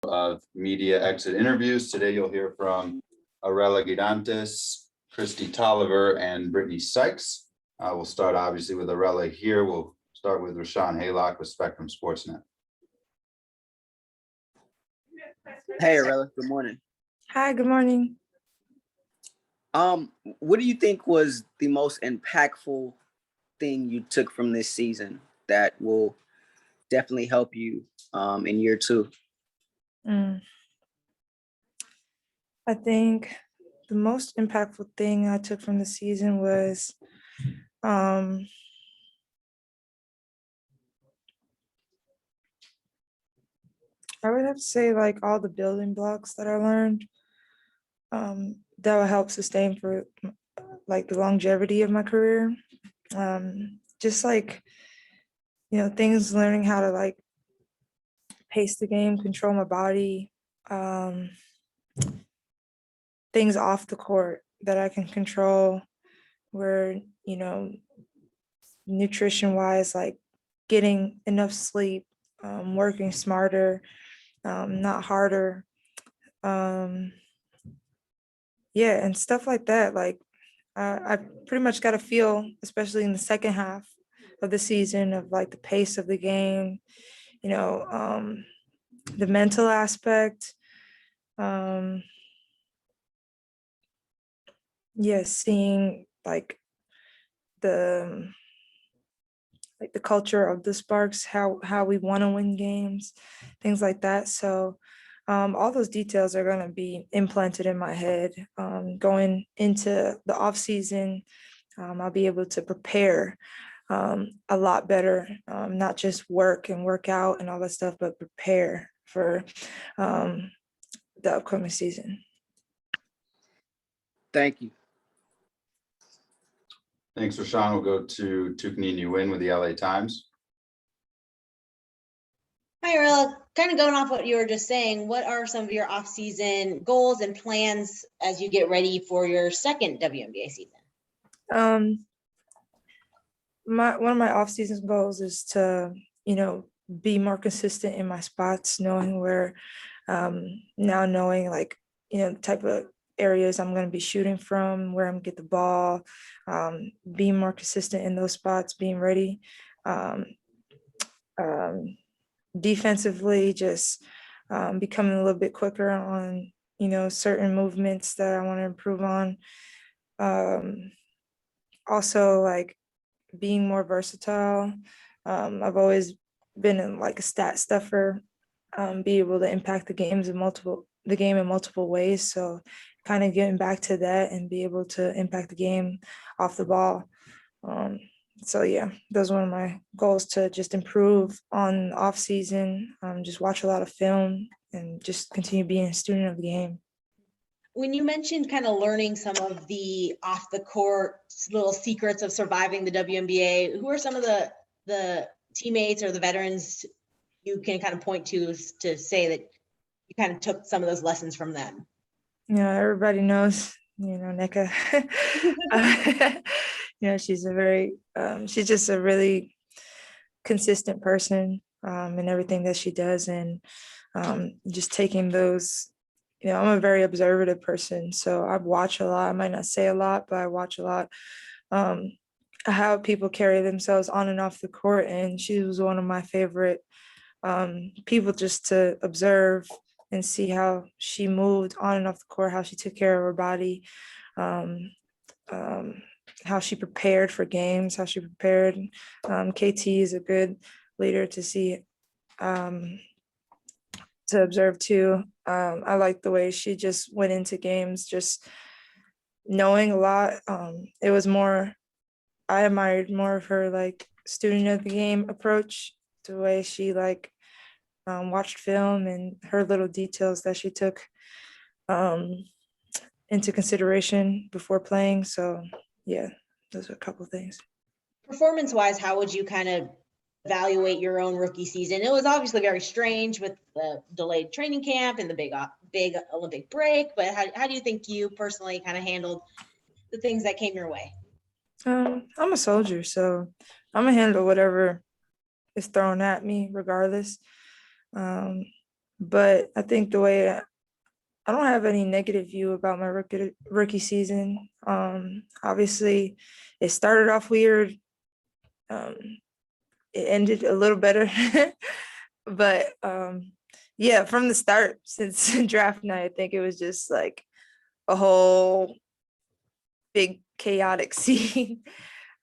Of media exit interviews. Today you'll hear from Arella Gigantes, Christy Tolliver, and Brittany Sykes. We'll start obviously with Arella here. We'll start with Rashawn Haylock with Spectrum Sportsnet. Hey, Arella, good morning. Hi, good morning. What do you think was the most impactful thing you took from this season that will definitely help you in year two? I think the most impactful thing I took from the season was I would have to say like all the building blocks that I learned that will help sustain for like the longevity of my career. Just like, things, learning how to like pace the game, control my body, things off the court that I can control where, nutrition wise, like getting enough sleep, working smarter, not harder. And stuff like that. Like I pretty much got a feel, especially in the second half of the season, of like the pace of the game, the mental aspect. Seeing like the culture of the Sparks, how we want to win games, things like that. So all those details are going to be implanted in my head going into the off season. I'll be able to prepare a lot better, not just work and work out and all that stuff, but prepare for the upcoming season. Thank you. Thanks, Rashawn. We'll go to Tukni Nguyen with the LA Times. Hi, Arella. Kind of going off what you were just saying, what are some of your off-season goals and plans as you get ready for your second WNBA season? One of my off-season goals is to, be more consistent in my spots, knowing where, knowing like, the type of areas I'm going to be shooting from, where I'm going to get the ball, being more consistent in those spots, being ready. Defensively, just becoming a little bit quicker on, certain movements that I want to improve on. Also, like being more versatile. I've always been like a stat stuffer, be able to impact the game in multiple ways. So kind of getting back to that and be able to impact the game off the ball. Those are one of my goals, to just improve on off season, just watch a lot of film and just continue being a student of the game. When you mentioned kind of learning some of the off the court little secrets of surviving the WNBA, who are some of the teammates or the veterans you can kind of point to say that you kind of took some of those lessons from them? Everybody knows, Nneka. She's just a really consistent person in everything that she does. And just taking those, I'm a very observative person. So I watch a lot. I might not say a lot, but I watch a lot. How people carry themselves on and off the court. And she was one of my favorite people just to observe and see how she moved on and off the court, how she took care of her body, how she prepared for games, how she prepared. KT is a good leader to see, to observe too. I like the way she just went into games, just knowing a lot. It was more, I admired more of her like student of the game approach, the way she like watched film and her little details that she took into consideration before playing. So yeah, those are a couple of things. Performance-wise, how would you kind of evaluate your own rookie season? It was obviously very strange with the delayed training camp and the big Olympic break, but how do you think you personally kind of handled the things that came your way? I'm a soldier, so I'm gonna handle whatever is thrown at me regardless. But I think I don't have any negative view about my rookie season. Obviously, it started off weird. It ended a little better, but yeah, from the start, since draft night, I think it was just like a whole big chaotic scene.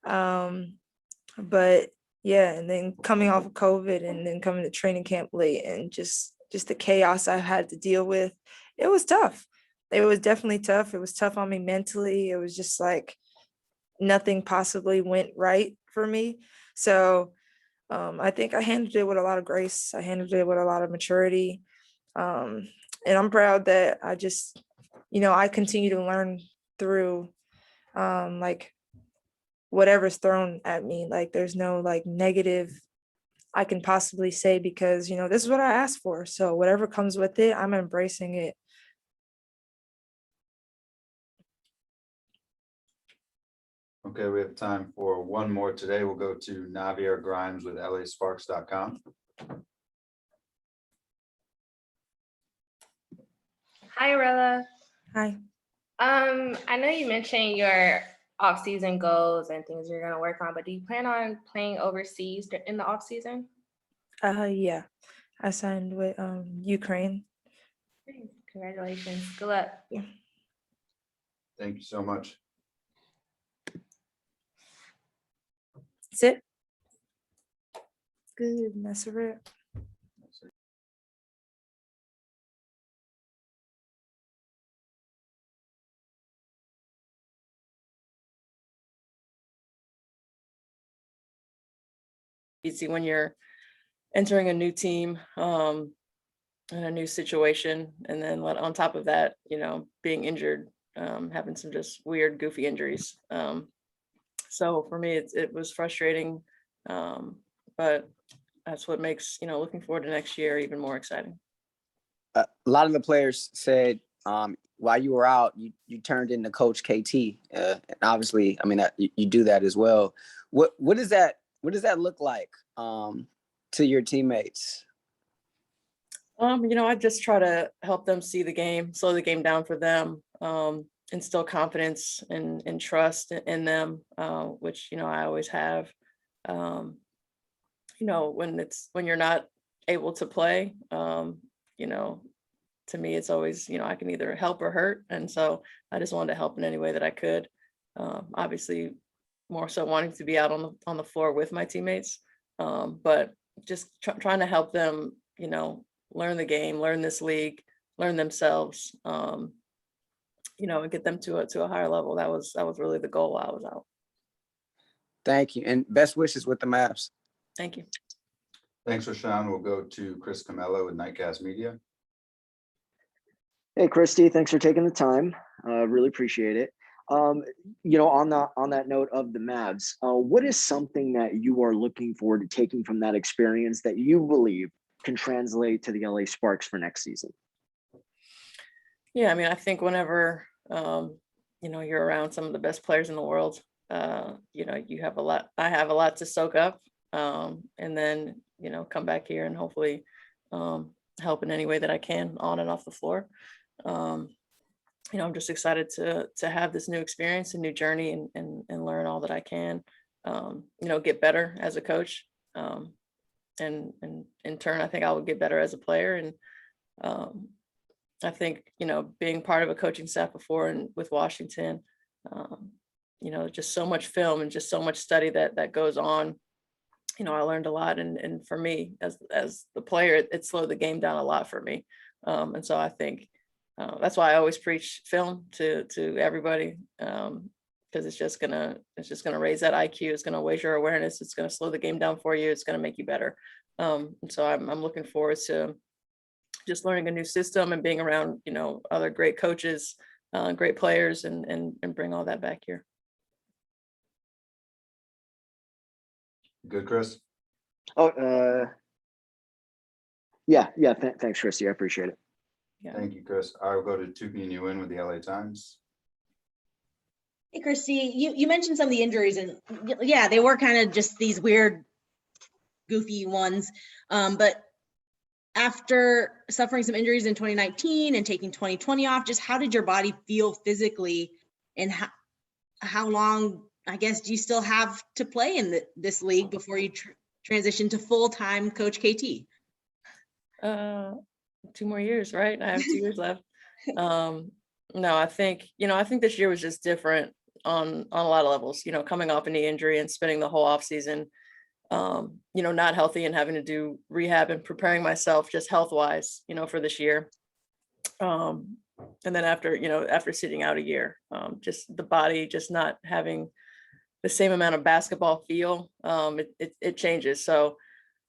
But yeah, and then coming off of COVID and then coming to training camp late and just the chaos I had to deal with, it was tough. It was definitely tough. It was tough on me mentally. It was just like nothing possibly went right for me. So I think I handled it with a lot of grace. I handled it with a lot of maturity. And I'm proud that I just, I continue to learn through like whatever's thrown at me. Like there's no like negative I can possibly say because, this is what I asked for. So whatever comes with it, I'm embracing it. Okay, we have time for one more today. We'll go to Navier Grimes with LASparks.com. Hi, Arella. Hi. I know you mentioned your off-season goals and things you're gonna work on, but do you plan on playing overseas in the off-season? Yeah. I signed with Ukraine. Congratulations. Good luck. Thank you so much. That's it. Good. That's it. Easy when you're entering a new team in a new situation, and then on top of that, being injured, having some just weird, goofy injuries. So for me, it was frustrating, but that's what makes looking forward to next year even more exciting. A lot of the players said while you were out, you turned into Coach KT, and obviously, I mean, you do that as well. What does that look like to your teammates? I just try to help them see the game, slow the game down for them, instill confidence and trust in them, which I always have. When you're not able to play, to me it's always I can either help or hurt, and so I just wanted to help in any way that I could. Obviously, more so wanting to be out on the floor with my teammates, but just trying to help them, learn the game, learn this league, learn themselves, and get them to a higher level. That was really the goal while I was out. Thank you, and best wishes with the Mavs. Thank you. Thanks, Rashawn. We'll go to Chris Camello with Nightcast Media. Hey, Christy, thanks for taking the time. Really appreciate it. On that note of the Mavs, what is something that you are looking forward to taking from that experience that you believe can translate to the LA Sparks for next season? Yeah, I mean, I think whenever you're around some of the best players in the world, you have a lot. I have a lot to soak up, and then come back here and hopefully help in any way that I can on and off the floor. I'm just excited to have this new experience and new journey and learn all that I can, get better as a coach. And in turn, I think I will get better as a player. And I think, being part of a coaching staff before and with Washington, just so much film and just so much study that goes on. I learned a lot. And for me, as the player, it slowed the game down a lot for me. And so I think that's why I always preach film to everybody, because it's just gonna raise that IQ. It's gonna raise your awareness. It's gonna slow the game down for you. It's gonna make you better. And so I'm looking forward to just learning a new system and being around other great coaches, great players, and bring all that back here. Good, Chris? Oh, yeah. Thanks, Christy. I appreciate it. Yeah. Thank you, Chris. I will go to Tupi Nguyen with the LA Times. Hey, Christy, you mentioned some of the injuries, and yeah, they were kind of just these weird, goofy ones. But after suffering some injuries in 2019 and taking 2020 off, just how did your body feel physically, and how long, I guess, do you still have to play in this league before you transition to full-time coach KT? 2 more years, right? I have 2 years left. No, I think this year was just different on a lot of levels, coming off a knee injury and spending the whole off season, not healthy and having to do rehab and preparing myself just health wise, for this year. And then after sitting out a year, just the body just not having the same amount of basketball feel, it changes. So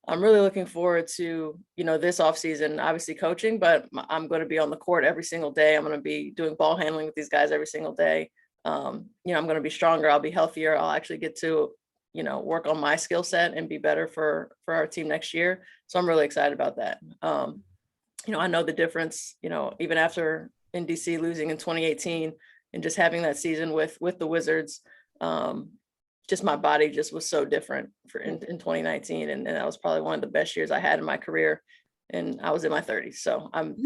I'm really looking forward to, this off season, obviously coaching, but I'm going to be on the court every single day. I'm going to be doing ball handling with these guys every single day. I'm going to be stronger. I'll be healthier. I'll actually get to, work on my skill set and be better for our team next year. So I'm really excited about that. I know the difference, even after in DC losing in 2018 and just having that season with the Wizards, just my body just was so different in 2019. And that was probably one of the best years I had in my career. And I was in my 30s. So I'm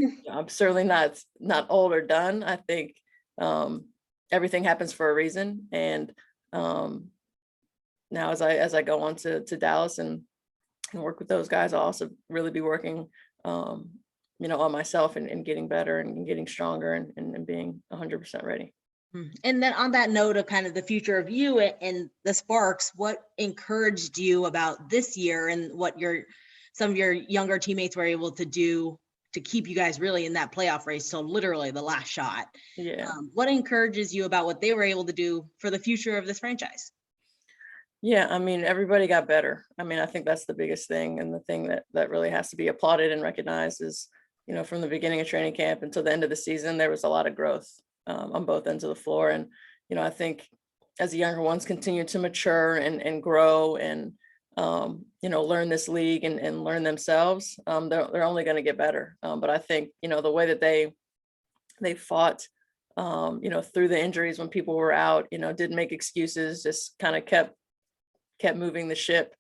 certainly not old or done. I think everything happens for a reason. And now as I go on to Dallas and work with those guys, I'll also really be working on myself and getting better and getting stronger and being 100% ready. And then on that note of kind of the future of you and the Sparks, what encouraged you about this year and what some of your younger teammates were able to do to keep you guys really in that playoff race? So literally the last shot. Yeah. What encourages you about what they were able to do for the future of this franchise? Yeah, I mean, everybody got better. I mean, I think that's the biggest thing, and the thing that really has to be applauded and recognized is, from the beginning of training camp until the end of the season, there was a lot of growth on both ends of the floor. And, I think as the younger ones continue to mature and grow and, learn this league and learn themselves, they're only going to get better. But I think, the way that they fought, through the injuries when people were out, didn't make excuses, just kind of kept moving the ship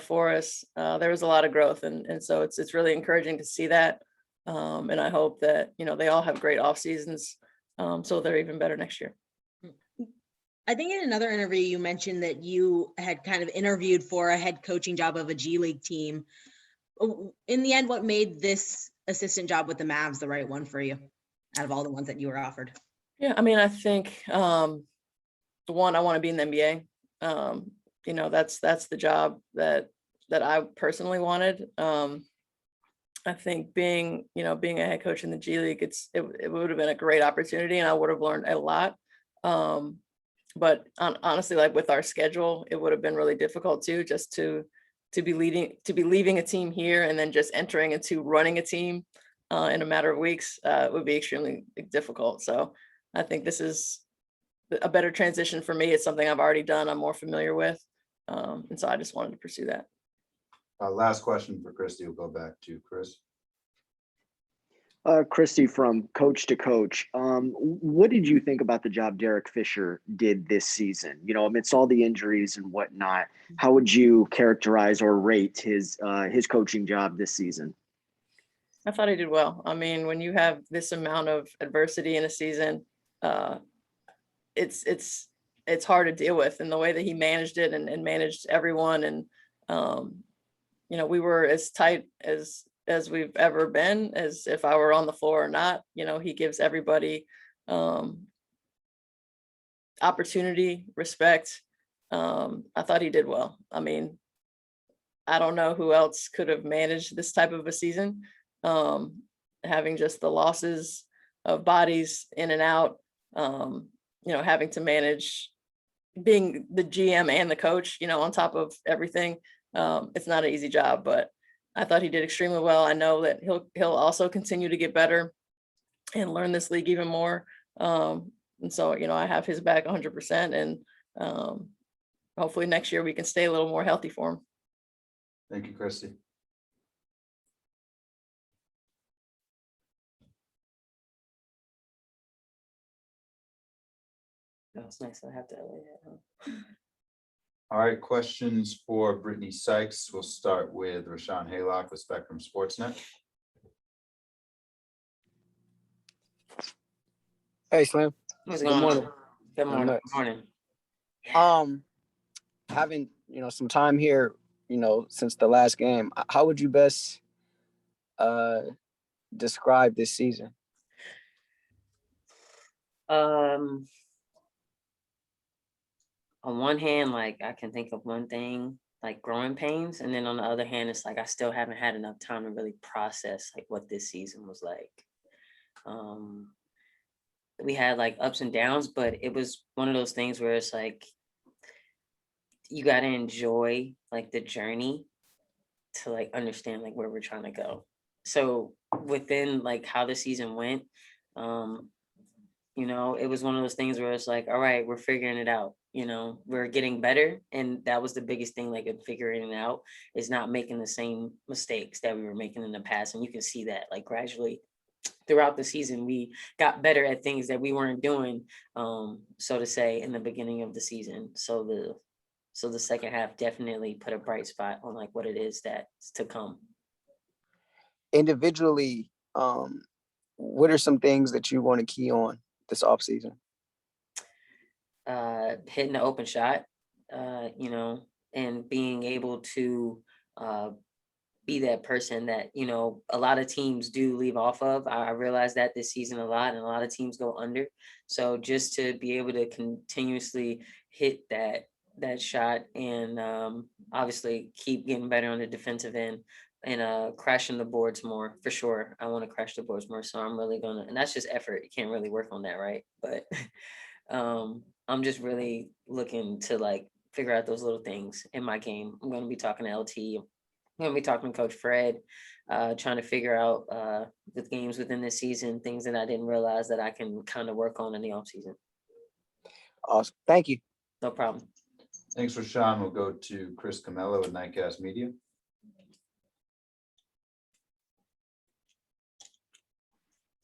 for us. There was a lot of growth. And so it's really encouraging to see that. And I hope that, they all have great off seasons. So they're even better next year. I think in another interview, you mentioned that you had kind of interviewed for a head coaching job of a G League team. In the end, what made this assistant job with the Mavs the right one for you out of all the ones that you were offered? Yeah, I mean, I think the one, I want to be in the NBA. That's the job that I personally wanted. I think being a head coach in the G League, it would have been a great opportunity and I would have learned a lot. But honestly, like with our schedule, it would have been really difficult too, just to be leaving a team here and then just entering into running a team in a matter of weeks would be extremely difficult. So I think this is a better transition for me. It's something I've already done. I'm more familiar with. And so I just wanted to pursue that. Last question for Christy. We'll go back to Chris. Christy, from coach to coach, what did you think about the job Derek Fisher did this season? Amidst all the injuries and whatnot, how would you characterize or rate his coaching job this season? I thought he did well. I mean, when you have this amount of adversity in a season, it's hard to deal with, and the way that he managed it and managed everyone. And, we were as tight as we've ever been, as if I were on the floor or not. He gives everybody opportunity, respect. I thought he did well. I mean, I don't know who else could have managed this type of a season, having just the losses of bodies in and out, having to manage being the GM and the coach, on top of everything. It's not an easy job, but I thought he did extremely well. I know that he'll also continue to get better and learn this league even more. And so, I have his back 100%, and hopefully next year we can stay a little more healthy for him. Thank you, Christy. That's nice. I have to. All right, questions for Brittany Sykes. We'll start with Rashawn Haylock with Spectrum Sportsnet. Hey, Slim. What's Good going morning. on? Good morning. Not Good morning. Having some time here, since the last game, how would you best describe this season? On one hand, like I can think of one thing, like growing pains, and then on the other hand, it's like I still haven't had enough time to really process like what this season was like. We had like ups and downs, but it was one of those things where it's like you got to enjoy like the journey to like understand like where we're trying to go. So within like how the season went, it was one of those things where it's like, all right, we're figuring it out. We're getting better. And that was the biggest thing, like figuring it out is not making the same mistakes that we were making in the past. And you can see that like gradually throughout the season, we got better at things that we weren't doing, so to say, in the beginning of the season. So the second half definitely put a bright spot on like what it is that's to come. Individually, what are some things that you want to key on this offseason? Hitting the open shot, and being able to be that person that, a lot of teams do leave off of. I realize that this season a lot, and a lot of teams go under. So just to be able to continuously hit that shot and obviously keep getting better on the defensive end and crashing the boards more, for sure. I want to crash the boards more. So I'm really and that's just effort. You can't really work on that, right? But I'm just really looking to like figure out those little things in my game. I'm going to be talking to LT. I'm going to be talking to Coach Fred, trying to figure out the games within this season, things that I didn't realize that I can kind of work on in the offseason. Awesome. Thank you. No problem. Thanks, Rashawn. We'll go to Chris Camella with Nightcast Media.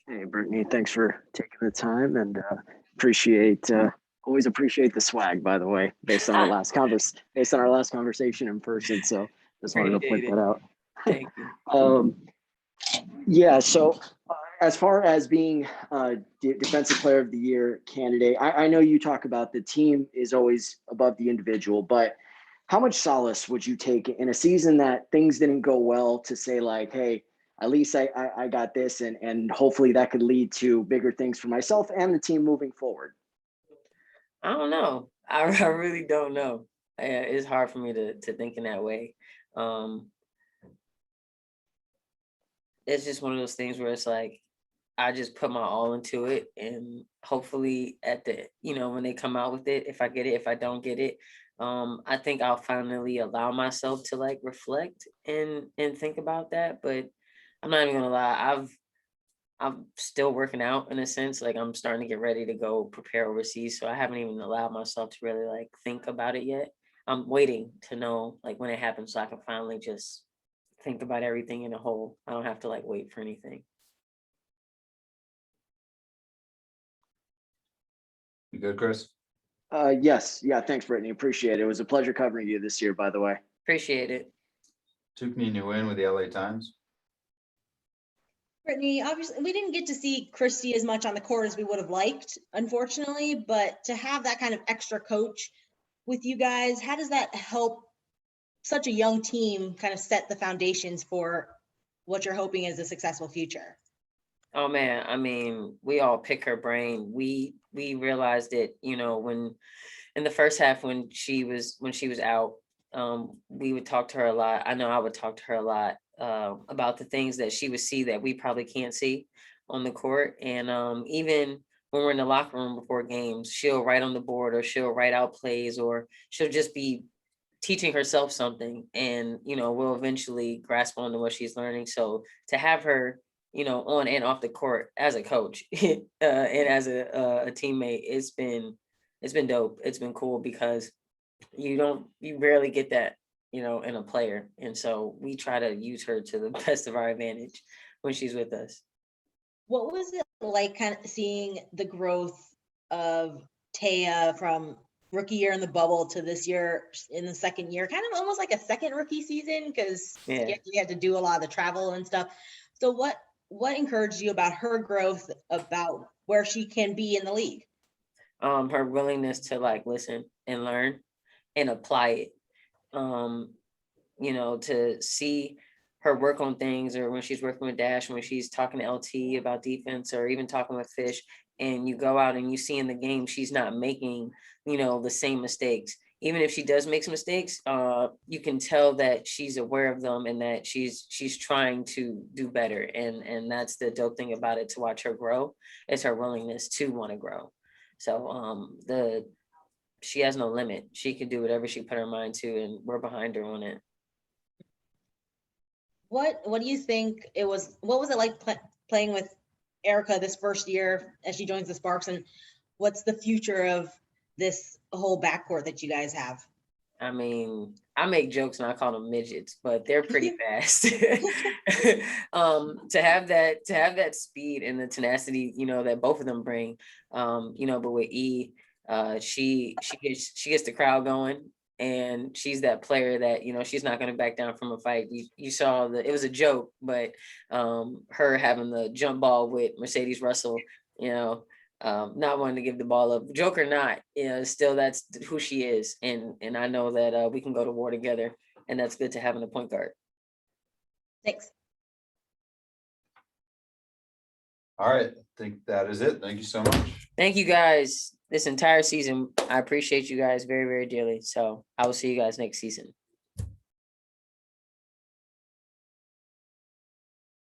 Hey, Brittany, thanks for taking the time and always appreciate the swag, by the way, based on our last conversation in person. So just wanted to point that out. Thank you. Yeah. So as far as being defensive player of the year candidate, I know you talk about the team is always above the individual, but how much solace would you take in a season that things didn't go well to say like, hey, at least I got this and hopefully that could lead to bigger things for myself and the team moving forward? I don't know. I really don't know. It's hard for me to think in that way. It's just one of those things where it's like, I just put my all into it, and hopefully at the, when they come out with it, if I get it, if I don't get it, I think I'll finally allow myself to like reflect and think about that. But I'm not even gonna lie, I'm still working out in a sense. Like I'm starting to get ready to go prepare overseas. So I haven't even allowed myself to really like think about it yet. I'm waiting to know like when it happens so I can finally just think about everything in a whole. I don't have to like wait for anything. You good, Chris? Yes. Yeah. Thanks, Brittany. Appreciate it. It was a pleasure covering you this year, by the way. Appreciate it. Tukni Nguyen with the LA Times. Brittany, obviously, we didn't get to see Christy as much on the court as we would have liked, unfortunately, but to have that kind of extra coach with you guys, how does that help such a young team kind of set the foundations for what you're hoping is a successful future? Oh man, I mean, we all pick her brain. We realized it, when in the first half when she was out, we would talk to her a lot. I know I would talk to her a lot about the things that she would see that we probably can't see on the court. And even when we're in the locker room before games, she'll write on the board or she'll write out plays or she'll just be teaching herself something, and we'll eventually grasp onto what she's learning. So to have her on and off the court as a coach and as a teammate, it's been dope. It's been cool because you rarely get that in a player, and so we try to use her to the best of our advantage when she's with us. What was it like kind of seeing the growth of Taya from rookie year in the bubble to this year in the second year, kind of almost like a second rookie season because you had to do a lot of the travel and stuff. So what what encouraged you about her growth, about where she can be in the league? Her willingness to like listen and learn and apply it. You know, to see her work on things, or when she's working with Dash, when she's talking to LT about defense, or even talking with Fish, and you go out and you see in the game she's not making, you know, the same mistakes. Even if she does make some mistakes, you can tell that she's aware of them and that she's trying to do better. And that's the dope thing about it, to watch her grow, is her willingness to want to grow. So she has no limit. She can do whatever she put her mind to, and we're behind her on it. What do you think it was? What was it like playing with Erica this first year as she joins the Sparks, and what's the future of this whole backcourt that you guys have? I mean, I make jokes and I call them midgets, but they're pretty fast. To have that speed and the tenacity, you know, that both of them bring, you know, but with E, she gets the crowd going, and she's that player that, you know, she's not going to back down from a fight. You saw it was a joke, but her having the jump ball with Mercedes Russell, you know, not wanting to give the ball up, joke or not, you know, still that's who she is. And I know that we can go to war together, and that's good to have in the point guard. Thanks. All right, I think that is it. Thank you so much. Thank you guys this entire season. I appreciate you guys very, very dearly. So I will see you guys next season.